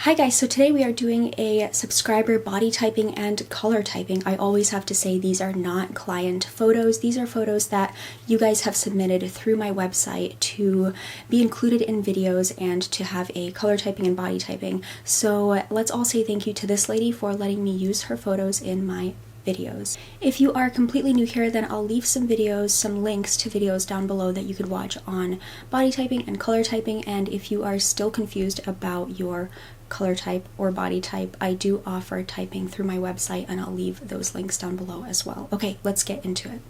Hi guys, so today we are doing a subscriber body typing and color typing. I always have to say these are not client photos. These are photos that you guys have submitted through my website to be included in videos and to have a color typing and body typing. So let's all say thank you to this lady for letting me use her photos in my videos. If you are completely new here, then I'll leave some videos, some links to videos down below that you could watch on body typing and color typing. And if you are still confused about your color type or body type, I do offer typing through my website, and I'll leave those links down below as well. Okay, let's get into it.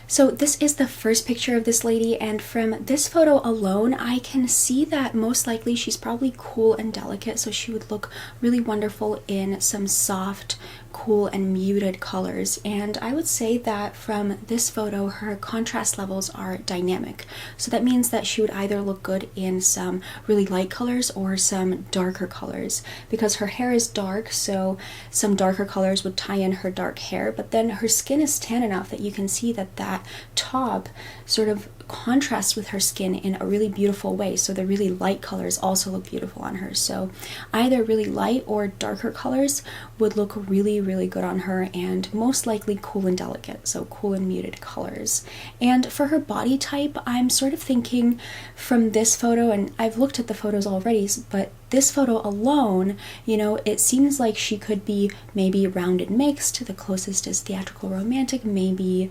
So this is the first picture of this lady, and from this photo alone, I can see that most likely she's probably cool and delicate, so she would look really wonderful in some soft, cool and muted colors. And I would say that from this photo, her contrast levels are dynamic. So that means that she would either look good in some really light colors or some darker colors. Because her hair is dark, so some darker colors would tie in her dark hair, but then her skin is tan enough that you can see that that top sort of contrasts with her skin in a really beautiful way. So the really light colors also look beautiful on her. So either really light or darker colors would look really, really good on her, and most likely cool and delicate, so cool and muted colors. And for her body type, I'm sort of thinking from this photo, and I've looked at the photos already, but this photo alone, you know, it seems like she could be maybe rounded mixed, the closest is theatrical romantic, maybe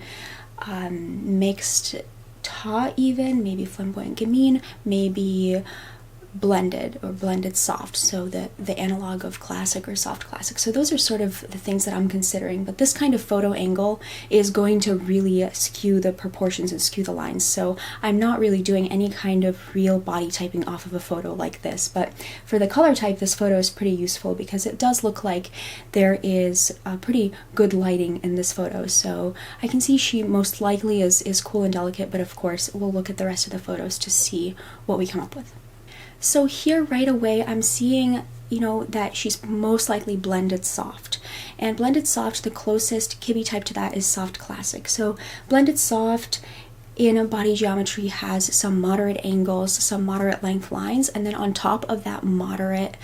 mixed taut even, maybe flamboyant gamine, maybe blended or blended soft, so the analog of classic or soft classic. So those are sort of the things that I'm considering, but this kind of photo angle is going to really skew the proportions and skew the lines, so I'm not really doing any kind of real body typing off of a photo like this. But for the color type, this photo is pretty useful because it does look like there is a pretty good lighting in this photo. So I can see she most likely is cool and delicate, but of course we'll look at the rest of the photos to see what we come up with. So here right away I'm seeing, you know, that she's most likely blended soft. And blended soft, the closest Kibbe type to that is soft classic. So blended soft in a body geometry has some moderate angles, some moderate length lines, and then on top of that moderate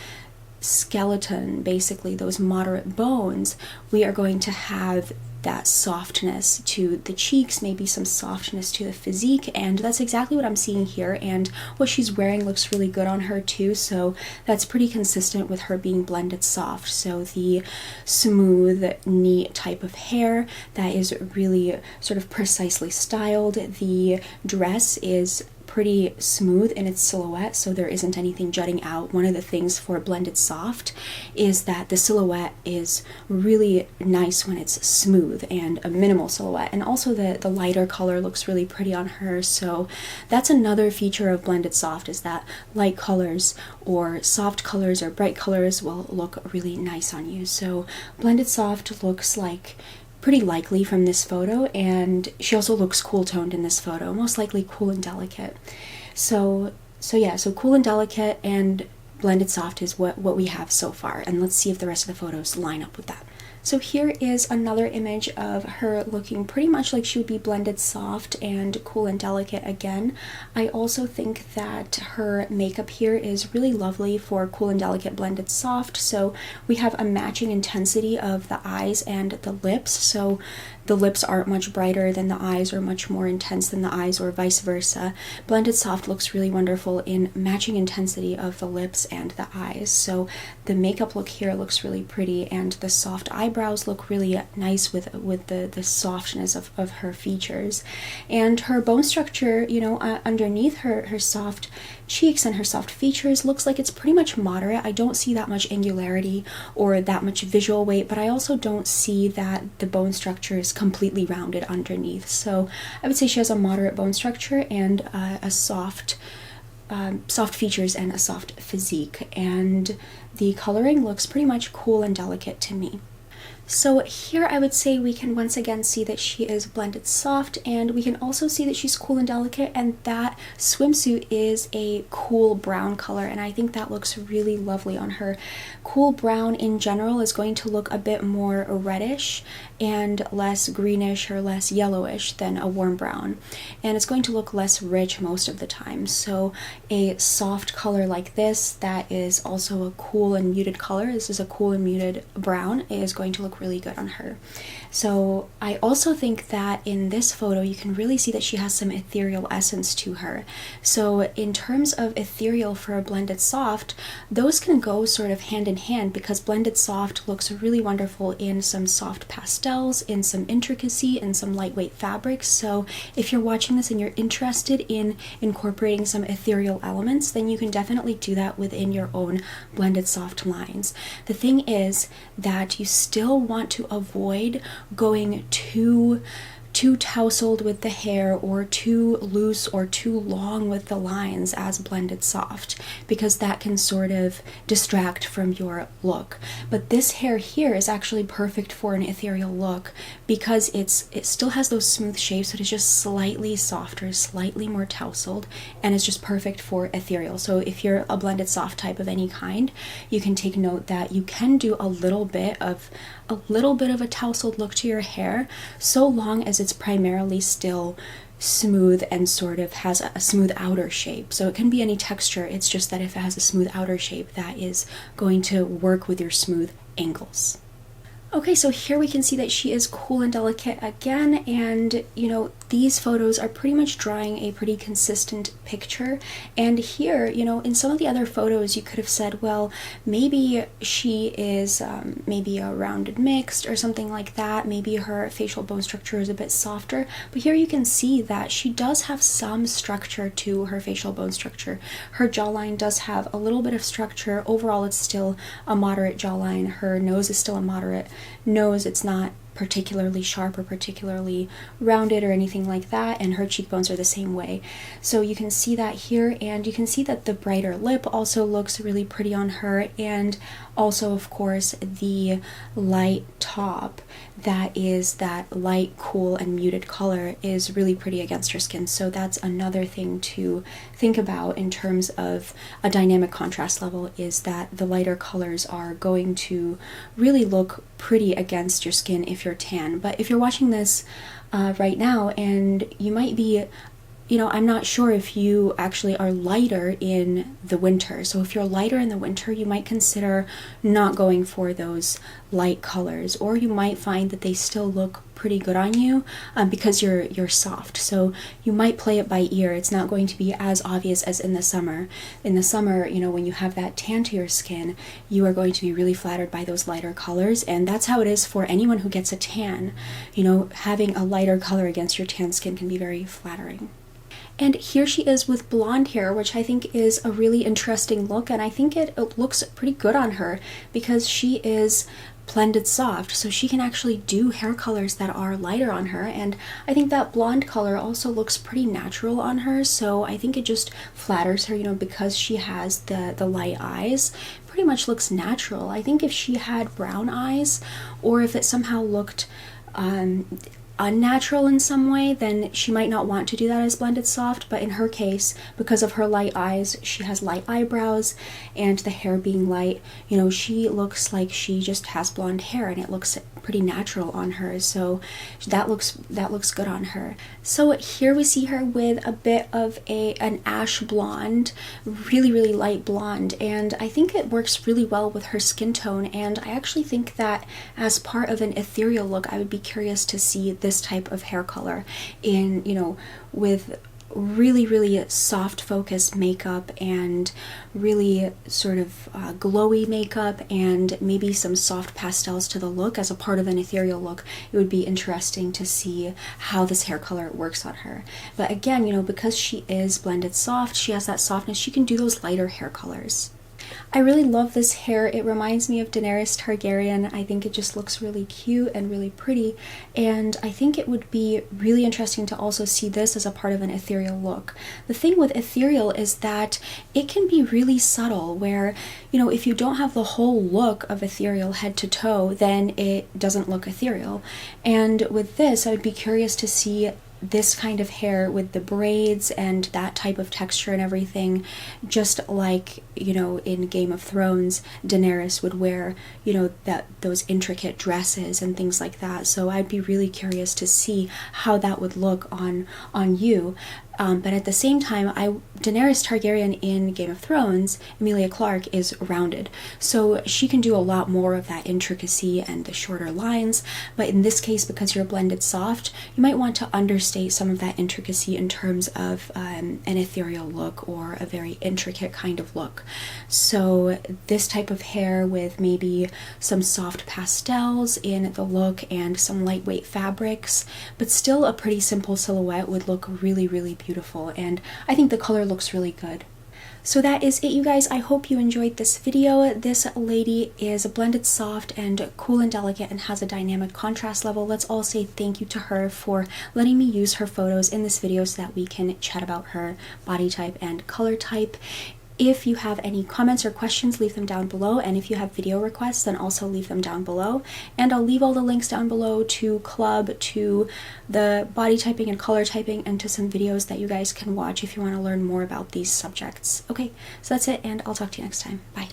skeleton, basically those moderate bones, we are going to have that softness to the cheeks, maybe some softness to the physique, and that's exactly what I'm seeing here. And what she's wearing looks really good on her too, so that's pretty consistent with her being blended soft. So the smooth, neat type of hair that is really sort of precisely styled. The dress is pretty smooth in its silhouette, so there isn't anything jutting out. One of the things for blended soft is that the silhouette is really nice when it's smooth and a minimal silhouette, and also the lighter color looks really pretty on her. So that's another feature of blended soft, is that light colors or soft colors or bright colors will look really nice on you. So blended soft looks like pretty likely from this photo, and she also looks cool toned in this photo, most likely cool and delicate. So yeah, so cool and delicate and blended soft is what we have so far, and let's see if the rest of the photos line up with that. So here is another image of her looking pretty much like she would be blended soft and cool and delicate again. I also think that her makeup here is really lovely for cool and delicate blended soft. So we have a matching intensity of the eyes and the lips. So the lips aren't much brighter than the eyes or much more intense than the eyes, or vice versa. Blended soft looks really wonderful in matching intensity of the lips and the eyes. So the makeup look here looks really pretty, and the soft eyebrows look really nice with the softness of her features. And her bone structure, you know, underneath her soft cheeks and her soft features looks like it's pretty much moderate. I don't see that much angularity or that much visual weight, but I also don't see that the bone structure is completely rounded underneath. So I would say she has a moderate bone structure and a soft features and a soft physique, and the coloring looks pretty much cool and delicate to me. So here I would say we can once again see that she is blended soft, and we can also see that she's cool and delicate, and that swimsuit is a cool brown color, and I think that looks really lovely on her. Cool brown in general is going to look a bit more reddish and less greenish or less yellowish than a warm brown, and it's going to look less rich most of the time. So a soft color like this that is also a cool and muted color, this is a cool and muted brown, is going to look really good on her. So I also think that in this photo you can really see that she has some ethereal essence to her. So in terms of ethereal for a blended soft, those can go sort of hand in hand, because blended soft looks really wonderful in some soft pastels, in some intricacy, in some lightweight fabrics. So if you're watching this and you're interested in incorporating some ethereal elements, then you can definitely do that within your own blended soft lines. The thing is that you still want to avoid going too tousled with the hair, or too loose or too long with the lines as blended soft, because that can sort of distract from your look. But this hair here is actually perfect for an ethereal look, because it still has those smooth shapes, but it's just slightly softer, slightly more tousled, and it's just perfect for ethereal. So if you're a blended soft type of any kind, you can take note that you can do a little bit of a tousled look to your hair, so long as it's primarily still smooth and sort of has a smooth outer shape. So it can be any texture, it's just that if it has a smooth outer shape, that is going to work with your smooth angles. Okay, so here we can see that she is cool and delicate again, and you know, these photos are pretty much drawing a pretty consistent picture. And here, you know, in some of the other photos you could have said, well, maybe she is maybe a rounded mixed or something like that, maybe her facial bone structure is a bit softer, but here you can see that she does have some structure to her facial bone structure. Her jawline does have a little bit of structure. Overall it's still a moderate jawline. Her nose is still a moderate nose. It's not particularly sharp or particularly rounded or anything like that, and her cheekbones are the same way. So you can see that here, and you can see that the brighter lip also looks really pretty on her, and also of course the light top, that is that light, cool, and muted color, is really pretty against her skin. So that's another thing to think about in terms of a dynamic contrast level, is that the lighter colors are going to really look pretty against your skin if you're tan. But if you're watching this right now and you might be, you know, I'm not sure if you actually are lighter in the winter. So if you're lighter in the winter, you might consider not going for those light colors, or you might find that they still look pretty good on you because you're soft. So you might play it by ear. It's not going to be as obvious as in the summer. In the summer, you know, when you have that tan to your skin, you are going to be really flattered by those lighter colors, and that's how it is for anyone who gets a tan. You know, having a lighter color against your tan skin can be very flattering. And here she is with blonde hair, which I think is a really interesting look, and I think it looks pretty good on her because she is blended soft, so she can actually do hair colors that are lighter on her, and I think that blonde color also looks pretty natural on her. So I think it just flatters her, you know, because she has the light eyes, pretty much looks natural. I think if she had brown eyes, or if it somehow looked unnatural in some way, then she might not want to do that as blended soft. But in her case, because of her light eyes, she has light eyebrows, and the hair being light, you know, she looks like she just has blonde hair, and it looks pretty natural on her. So that looks good on her. So here we see her with a bit of an ash blonde, really light blonde, and I think it works really well with her skin tone. And I actually think that as part of an ethereal look, I would be curious to see this type of hair color in, you know, with really soft focus makeup and really sort of glowy makeup, and maybe some soft pastels to the look as a part of an ethereal look. It would be interesting to see how this hair color works on her. But again, you know, because she is blended soft, she has that softness, she can do those lighter hair colors. I really love this hair. It reminds me of Daenerys Targaryen. I think it just looks really cute and really pretty, and I think it would be really interesting to also see this as a part of an ethereal look. The thing with ethereal is that it can be really subtle, where, you know, if you don't have the whole look of ethereal head to toe, then it doesn't look ethereal. And with this, I would be curious to see this kind of hair with the braids and that type of texture and everything, just like, you know, in Game of Thrones, Daenerys would wear, you know, those intricate dresses and things like that. So I'd be really curious to see how that would look on you. But at the same time, Daenerys Targaryen in Game of Thrones, Emilia Clarke, is rounded. So she can do a lot more of that intricacy and the shorter lines. But in this case, because you're blended soft, you might want to understate some of that intricacy in terms of an ethereal look or a very intricate kind of look. So this type of hair with maybe some soft pastels in the look and some lightweight fabrics, but still a pretty simple silhouette, would look really, really beautiful, and I think the color looks really good. So that is it, you guys. I hope you enjoyed this video. This lady is blended soft and cool and delicate and has a dynamic contrast level. Let's all say thank you to her for letting me use her photos in this video so that we can chat about her body type and color type. If you have any comments or questions, leave them down below, and if you have video requests, then also leave them down below. And I'll leave all the links down below to Club, to the body typing and color typing, and to some videos that you guys can watch if you want to learn more about these subjects. Okay, so that's it, and I'll talk to you next time. Bye.